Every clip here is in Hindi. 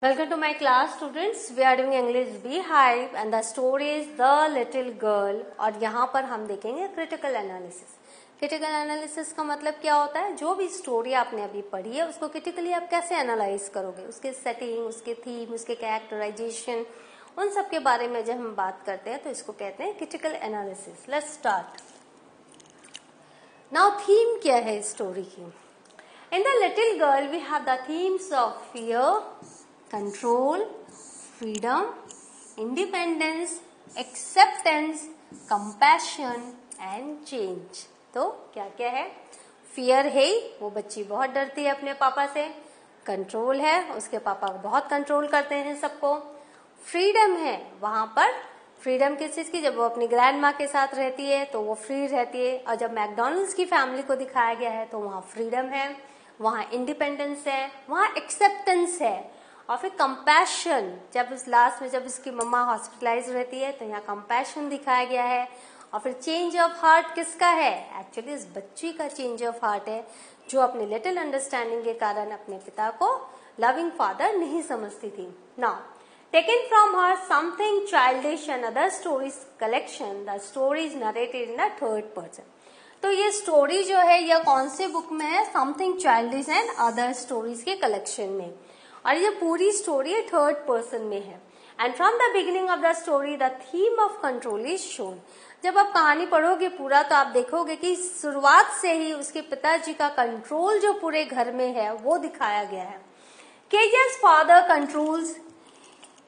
Welcome to my class students. We are doing English Beehive and the story is The Little Girl. और यहाँ पर हम देखेंगे क्रिटिकल एनालिसिस. क्रिटिकल एनालिसिस का मतलब क्या होता है? जो भी स्टोरी आपने अभी पढ़ी है उसको क्रिटिकली आप कैसे एनालाइज करोगे, उसके सेटिंग, उसके थीम, उसके कैरेक्टराइजेशन, उन सब के बारे में जब हम बात करते हैं तो इसको कहते हैं critical analysis. Let's start. Now theme क्या है स्टोरी की? In The Little Girl we have the themes of fear, control, freedom, independence, acceptance, compassion and change. तो क्या क्या है? फियर है, वो बच्ची बहुत डरती है अपने पापा से. कंट्रोल है, उसके पापा बहुत कंट्रोल करते हैं सबको. फ्रीडम है, वहां पर फ्रीडम किस चीज की? जब वो अपनी ग्रैंड माँ के साथ रहती है तो वो फ्री रहती है. और जब मैकडॉनल्ड्स की फैमिली को दिखाया गया है तो वहां फ्रीडम है, वहां इंडिपेंडेंस है, वहां एक्सेप्टेंस है. और फिर कंपैशन, जब उस लास्ट में जब उसकी मम्मा हॉस्पिटलाइज रहती है तो यहाँ कंपैशन दिखाया गया है. और फिर चेंज ऑफ हार्ट किसका है? एक्चुअली इस बच्ची का चेंज ऑफ हार्ट है, जो अपने लिटिल अंडरस्टैंडिंग के कारण अपने पिता को लविंग फादर नहीं समझती थी. Now taken from her something childish and other stories collection, the story is narrated in the third person. तो ये स्टोरी जो है यह कौन से बुक में है? Something childish and other stories के कलेक्शन में. और ये पूरी स्टोरी थर्ड पर्सन में है. And from the beginning of the story the theme of control is shown. जब आप कहानी पढ़ोगे पूरा तो आप देखोगे कि शुरुआत से ही उसके पिताजी का कंट्रोल जो पूरे घर में है वो दिखाया गया है. Kezia's father controls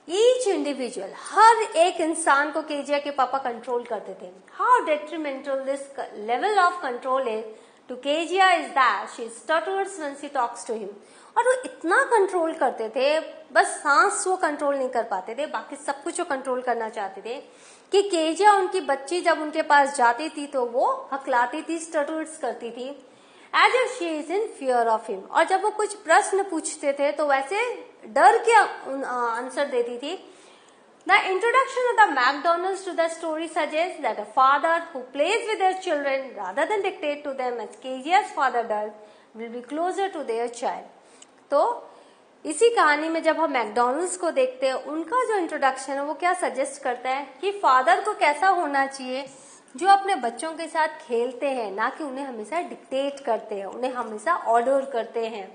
each individual. हर एक इंसान को केजिया के पापा कंट्रोल करते थे. How detrimental this level of control is to Kezia is that she stutters when she talks to him. और वो इतना कंट्रोल करते थे, बस सांस वो कंट्रोल नहीं कर पाते थे, बाकी सब कुछ वो कंट्रोल करना चाहते थे कि केजिया उनकी बच्ची जब उनके पास जाती थी तो वो हकलाती थी, स्टटर्स करती थी, as if she is in fear of him. और जब वो कुछ प्रश्न पूछते थे तो वैसे डर के आंसर देती थी. The introduction of the McDonald's to the story suggests that a father who plays with their children rather than dictate to them as Kejia's father does will be closer to their child. तो इसी कहानी में जब हम मैकडॉनल्ड्स को देखते हैं, उनका जो इंट्रोडक्शन है वो क्या सजेस्ट करता है कि फादर को कैसा होना चाहिए, जो अपने बच्चों के साथ खेलते हैं, ना कि उन्हें हमेशा डिक्टेट करते हैं, उन्हें हमेशा ऑर्डर करते हैं.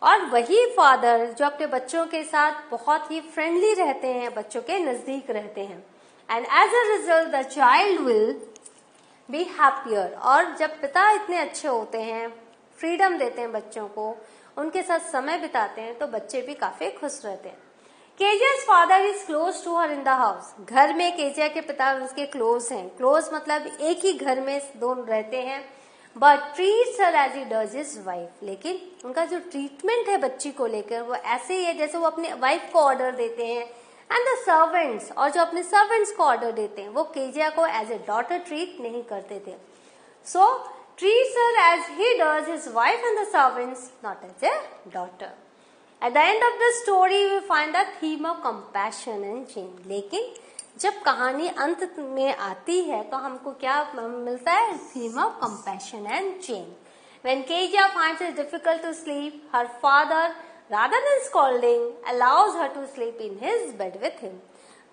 और वही फादर जो अपने बच्चों के साथ बहुत ही फ्रेंडली रहते हैं, बच्चों के नजदीक रहते हैं. And as a result the child will be happier. और जब पिता इतने अच्छे होते हैं, फ्रीडम देते हैं बच्चों को, उनके साथ समय बिताते हैं, तो बच्चे भी काफी खुश रहते हैं. Kezia's father is close to her in the house. घर में केजिया के पिता उसके क्लोज हैं. क्लोज मतलब एक ही घर में दोनों रहते हैं. But treats her as he does his wife. लेकिन उनका जो ट्रीटमेंट है बच्ची को लेकर वो ऐसे ही है जैसे वो अपने वाइफ को ऑर्डर देते हैं. एंड द सर्वेंट्स, और जो अपने सर्वेंट्स को ऑर्डर देते हैं, वो केजिया को एज ए डॉटर ट्रीट नहीं करते थे. सो treats her as he does his wife and the servants, not as a daughter. At the end of the story, we find the theme of compassion and change. लेकिन जब कहानी अंत में आती है तो हमको क्या मिलता है? Theme of compassion and change. When Kezia finds it difficult to sleep, her father, rather than scolding, allows her to sleep in his bed with him.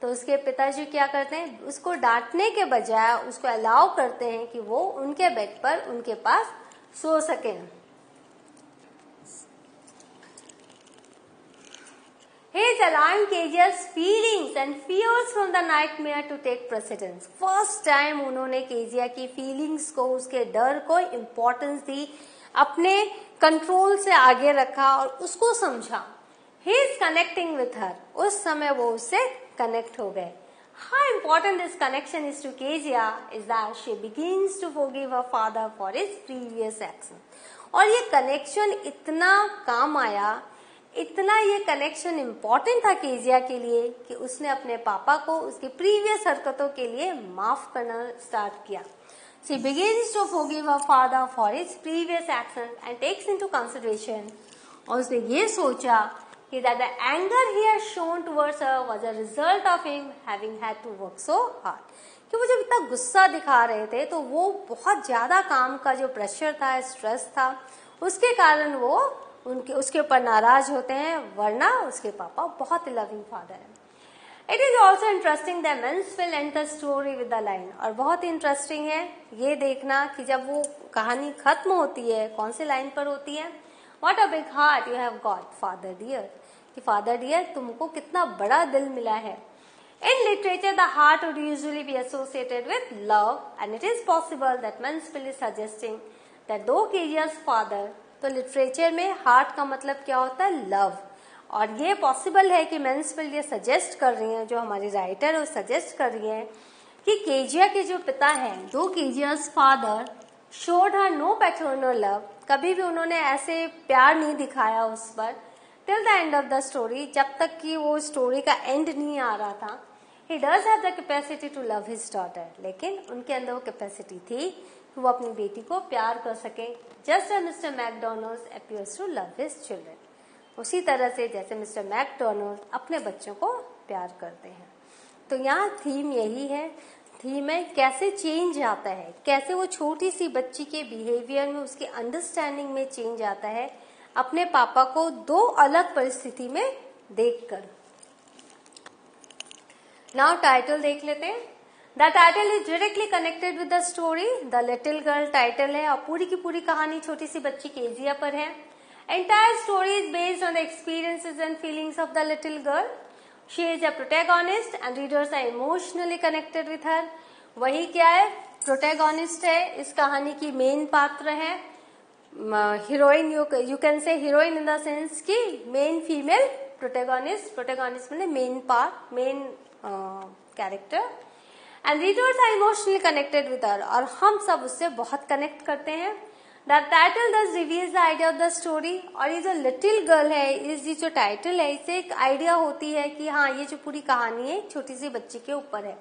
तो उसके पिताजी क्या करते हैं? उसको डांटने के बजाय उसको अलाउ करते हैं कि वो उनके बेड पर उनके पास सो सके. He is allowing Kejia's feelings and fears from the nightmare to take precedence. First time उन्होंने केजिया की फीलिंग्स को, उसके डर को इम्पोर्टेंस दी, अपने कंट्रोल से आगे रखा और उसको समझा. He is connecting with her. उस समय वो उससे कनेक्ट हो गए. How important this connection is to Kezia is that she begins to forgive her father for his previous action. और ये कनेक्शन इतना काम आया, इतना ये कनेक्शन इम्पोर्टेंट था केजिया के लिए कि उसने अपने पापा को उसके प्रीवियस हरकतों के लिए माफ करना स्टार्ट किया. She begins to forgive her father for his previous actions and takes into consideration. और उसने ये सोचा that the anger he has shown towards her was a result of him having had to work so hard. कि वो जब इतना गुस्सा दिखा रहे थे तो वो बहुत ज्यादा काम का जो प्रेशर था, स्ट्रेस था, उसके कारण वो उसके ऊपर नाराज होते हैं, वरना उसके पापा बहुत लविंग फादर है। It is also interesting that Mansfield and the story with the line, और बहुत इंटरेस्टिंग है ये देखना कि जब वो कहानी खत्म होती है कौन सी लाइन पर होती है, what a big heart you have got father dear, कि फादर डियर तुमको कितना बड़ा दिल मिला है। In literature, the heart would usually be associated with love, and it is possible that Mansfield is suggesting that though Kejia's father, तो लिटरेचर में हार्ट का मतलब क्या होता है, लव, और ये पॉसिबल है कि मैन्सफील्ड ये सजेस्ट कर रही हैं, जो हमारी राइटर है वो सजेस्ट कर रही हैं कि केजिया के जो पिता हैं, दो Kezia's father showed her no paternal love, कभी भी उन्होंने ऐसे प्यार नहीं दिखाया उस पर, till the end of the story, जब तक कि वो स्टोरी का एंड नहीं आ रहा था। He does have the capacity to love his daughter, लेकिन उनके अंदर वो कैपेसिटी थी कि वो अपनी बेटी को प्यार कर सके, just as mister McDonald appears to love his children, उसी तरह से जैसे मिस्टर मैकडोनल्ड अपने बच्चों को प्यार करते हैं। तो यहाँ थीम यही है, थीम है कैसे चेंज आता है, कैसे वो छोटी सी बच्ची के बिहेवियर में, उसके अंडरस्टैंडिंग में चेंज आता है अपने पापा को दो अलग परिस्थिति में देखकर। नाउ टाइटल देख लेते हैं। The title is directly connected with the story, the little girl title है, और पूरी की पूरी कहानी छोटी सी बच्ची केजिया पर है। Entire story is based on the experiences and feelings of the little girl. She is a protagonist and readers are emotionally connected with her. वही क्या है, प्रोटैगोनिस्ट है, इस कहानी की मेन पात्र है, heroine, you can say heroine in the sense की मेन फीमेल प्रोटैगोनिस्ट, प्रोटैगोनिस्ट मतलब main part, main character, and readers are emotionally connected with her, और हम सब उससे बहुत कनेक्ट करते हैं। The title thus reveals the idea of the story, और ये जो लिटिल गर्ल है, ये जो टाइटल है, इससे एक आइडिया होती है कि हाँ ये जो पूरी कहानी है छोटी सी बच्ची के ऊपर है।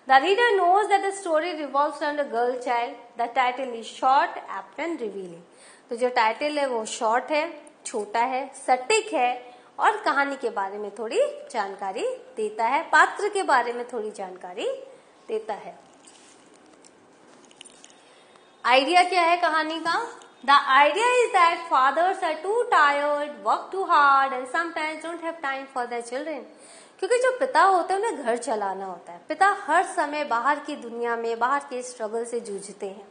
The reader knows that the story revolves around a girl child, the title is short, apt and revealing. तो जो टाइटल है वो शॉर्ट है, छोटा है, सटीक है, और कहानी के बारे में थोड़ी जानकारी देता है, पात्र के बारे में थोड़ी जानकारी देता है। आइडिया क्या है कहानी का? The idea is that fathers are too tired, work too hard and sometimes don't have time for their children. क्योंकि जो पिता होते हैं उन्हें घर चलाना होता है, पिता हर समय बाहर की दुनिया में, बाहर के स्ट्रगल से जूझते हैं,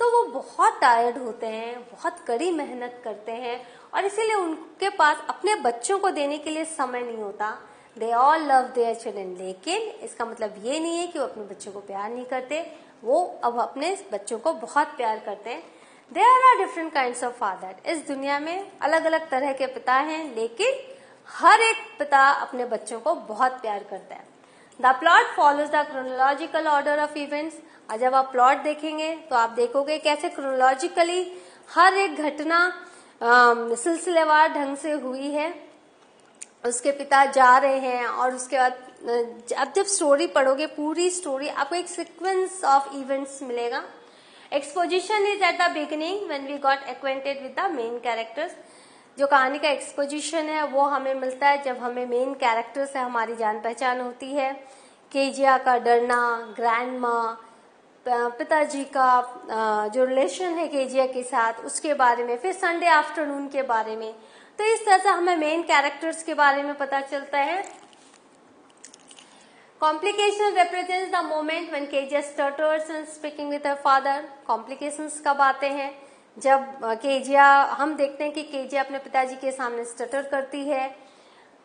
तो वो बहुत टायर्ड होते हैं, बहुत कड़ी मेहनत करते हैं, और इसीलिए उनके पास अपने बच्चों को देने के लिए समय नहीं होता। They all love their children, लेकिन इसका मतलब ये नहीं है कि वो अपने बच्चों को प्यार नहीं करते, वो अब अपने बच्चों को बहुत प्यार करते हैं। There are different kinds of father, इस दुनिया में अलग अलग तरह के पिता हैं, लेकिन हर एक पिता अपने बच्चों को बहुत प्यार करता है। The plot follows the chronological order of events, और जब आप प्लॉट देखेंगे तो आप देखोगे कैसे क्रोनोलॉजिकली हर एक घटना सिलसिलेवार ढंग से हुई है। उसके पिता जा रहे हैं, और उसके बाद अब जब स्टोरी पढ़ोगे पूरी स्टोरी आपको एक सीक्वेंस ऑफ इवेंट्स मिलेगा। Exposition is at the beginning when we got acquainted with the main characters. जो कहानी का एक्सपोजिशन है वो हमें मिलता है जब हमें मेन कैरेक्टर से हमारी जान पहचान होती है। केजिया का डरना, ग्रैंड माँ, पिताजी का जो रिलेशन है केजिया के साथ, उसके बारे में, फिर संडे आफ्टरनून के बारे में। तो इस तरह से हमें मेन कैरेक्टर्स के बारे में पता चलता है। Complication represents the moment when Kezia stutters and speaking with her father. Complications कब आते हैं? जब केजिया, हम देखते हैं कि केजिया अपने पिताजी के सामने स्टटर करती है।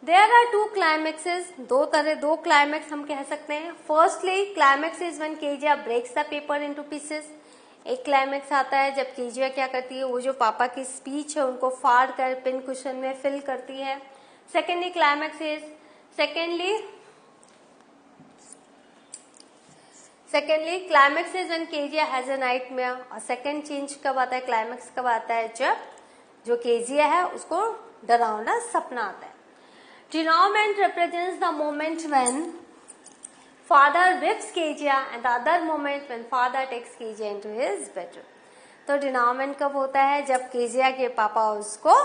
देयर आर टू क्लाइमेक्सेस, दो क्लाइमेक्स हम कह सकते हैं। Firstly climax is when Kezia breaks the paper into pieces. एक क्लाइमेक्स आता है जब केजिया क्या करती है, वो जो पापा की स्पीच है उनको फाड़ कर पिन कुशन में फिल करती है। Secondly climax is when Kezia has a nightmare. और सेकेंड चेंज कब आता है, क्लाइमेक्स कब आता है, जब जो केजिया है उसको डरावना सपना आता है। Denouement represents the moment when father whips Kezia and the other moment when father takes Kezia into his bedroom. तो denouement कब होता है? जब केजिया के पापा उसको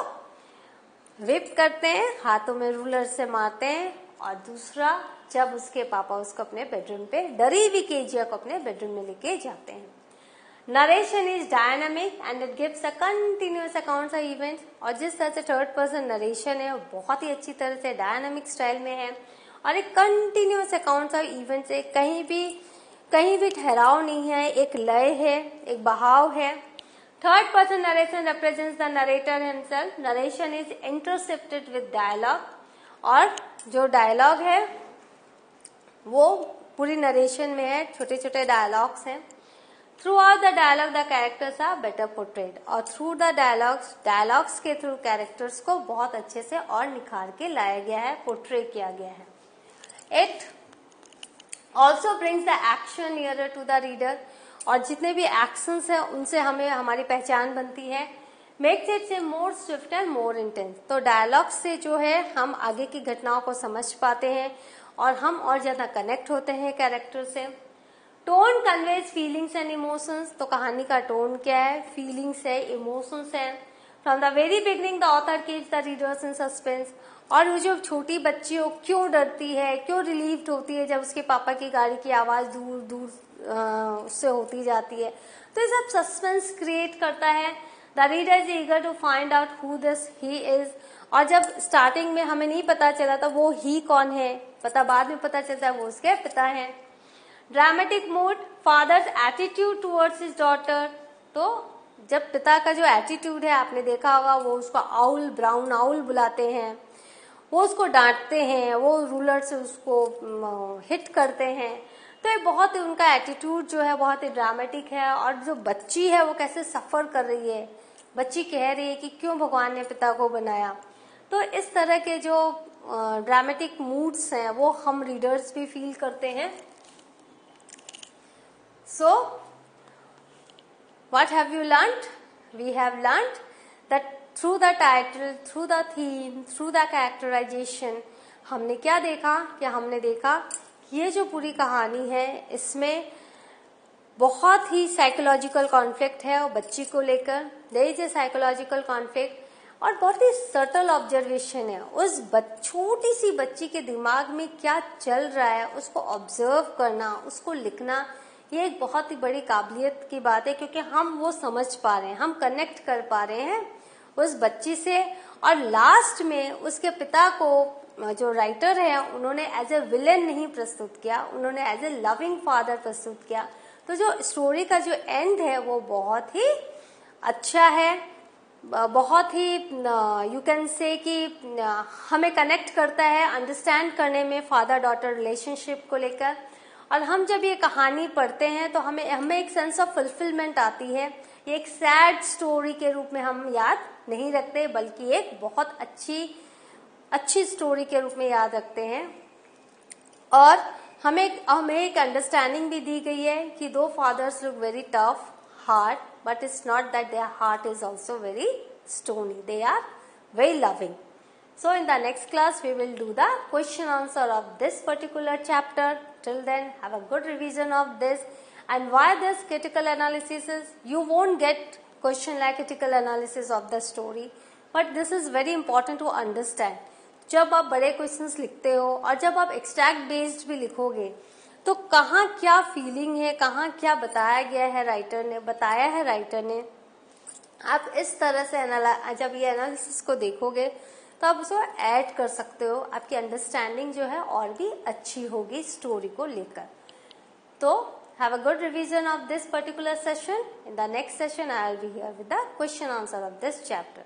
whip करते हैं, हाथों में रूलर से मारते हैं, और दूसरा जब उसके पापा उसको अपने बेडरूम पे, डरी हुई केजिया को अपने बेडरूम में लेके जाते हैं। Narration is dynamic and it gives a continuous accounts of events. और जिस तरह से थर्ड पर्सन नरेशन है वो बहुत ही अच्छी तरह से डायनामिक स्टाइल में है और एक कंटिन्यूअस अकाउंट्स ऑफ इवेंट्स है, कहीं भी ठहराव नहीं है, एक लय है, एक बहाव है। Third person narration represents the narrator himself. Narration is intercepted with dialogue, और जो डायलॉग है वो पूरी नरेशन में है, छोटे छोटे डायलॉग्स हैं। Throughout the dialogue the characters are better portrayed, और थ्रू द डायलॉग्स के थ्रू कैरेक्टर्स को बहुत अच्छे से और निखार के लाया गया है, पोर्ट्रे किया गया है। It also brings the action nearer to the reader, और जितने भी एक्शंस हैं उनसे हमें हमारी पहचान बनती है। मेक्स इट से मोर स्विफ्ट एंड मोर इंटेंस, तो डायलॉग से जो है हम आगे की घटनाओं को समझ पाते हैं और हम और ज्यादा कनेक्ट होते हैं कैरेक्टर से। Tone conveys feelings and emotions, तो कहानी का टोन क्या है, फीलिंग्स है, इमोशंस है। From the very beginning the author keeps the readers in suspense, और वो जो छोटी बच्ची हो क्यों डरती है, क्यों रिलीव्ड होती है जब उसके पापा की गाड़ी की आवाज दूर दूर उससे होती जाती है, तो ये सब सस्पेंस क्रिएट करता है। The reader is eager to find out who this he is, और जब स्टार्टिंग में हमें नहीं पता चला था वो ही कौन है, पता बाद में पता चलता है वो उसके पिता हैं। Dramatic mood, father's attitude towards his daughter, तो जब पिता का जो एटीट्यूड है आपने देखा होगा, वो उसको आउल, ब्राउन आउल बुलाते हैं, वो उसको डांटते हैं, वो रूलर से उसको हिट करते हैं, तो ये बहुत ही उनका एटीट्यूड जो है बहुत ही ड्रामेटिक है। और जो बच्ची है वो कैसे सफर कर रही है, बच्ची कह रही है कि क्यों भगवान ने पिता को बनाया, तो इस तरह के जो ड्रामेटिक मूड्स हैं वो हम रीडर्स भी फील करते हैं। So, what have you learnt? We have learnt that through the title, through the theme, through the characterization, हमने क्या देखा कि हमने देखा कि ये जो पूरी कहानी है इसमें बहुत ही साइकोलॉजिकल कॉन्फ्लिक्ट है और बच्ची को लेकर there is a psychological conflict, और बहुत ही सटल ऑब्जर्वेशन है उस छोटी सी बच्ची के दिमाग में क्या चल रहा है, उसको ऑब्जर्व करना, उसको लिखना, ये एक बहुत ही बड़ी काबिलियत की बात है, क्योंकि हम वो समझ पा रहे हैं, हम कनेक्ट कर पा रहे हैं उस बच्ची से। और लास्ट में उसके पिता को जो राइटर है उन्होंने एज ए विलेन नहीं प्रस्तुत किया, उन्होंने एज ए लविंग फादर प्रस्तुत किया। तो जो स्टोरी का जो एंड है वो बहुत ही अच्छा है, बहुत ही यू कैन से कि हमें कनेक्ट करता है अंडरस्टैंड करने में फादर डॉटर रिलेशनशिप को लेकर। और हम जब ये कहानी पढ़ते हैं तो हमें एक सेंस ऑफ फुलफिलमेंट आती है। ये एक सैड स्टोरी के रूप में हम याद नहीं रखते, बल्कि एक बहुत अच्छी स्टोरी के रूप में याद रखते हैं। और हमें एक अंडरस्टैंडिंग भी दी गई है कि दो fathers look very tough heart, but it's not that their heart is also very stony, they are very loving. So in the next class we will do the question answer of this particular chapter. Till then, have a good revision of this. And why this critical analysis is, you won't get question like critical analysis of the story, but this is very important to understand. जब आप बड़े क्वेश्चंस लिखते हो और जब आप एक्सट्रैक्ट बेस्ड भी लिखोगे तो कहाँ क्या फीलिंग है, कहाँ क्या बताया गया है राइटर ने, आप इस तरह से जब ये एनालिसिस को देखोगे तो आप उसको ऐड कर सकते हो, आपकी अंडरस्टैंडिंग जो है और भी अच्छी होगी स्टोरी को लेकर। तो have a good revision of this particular session. In the next session I will be here with the question answer of this chapter.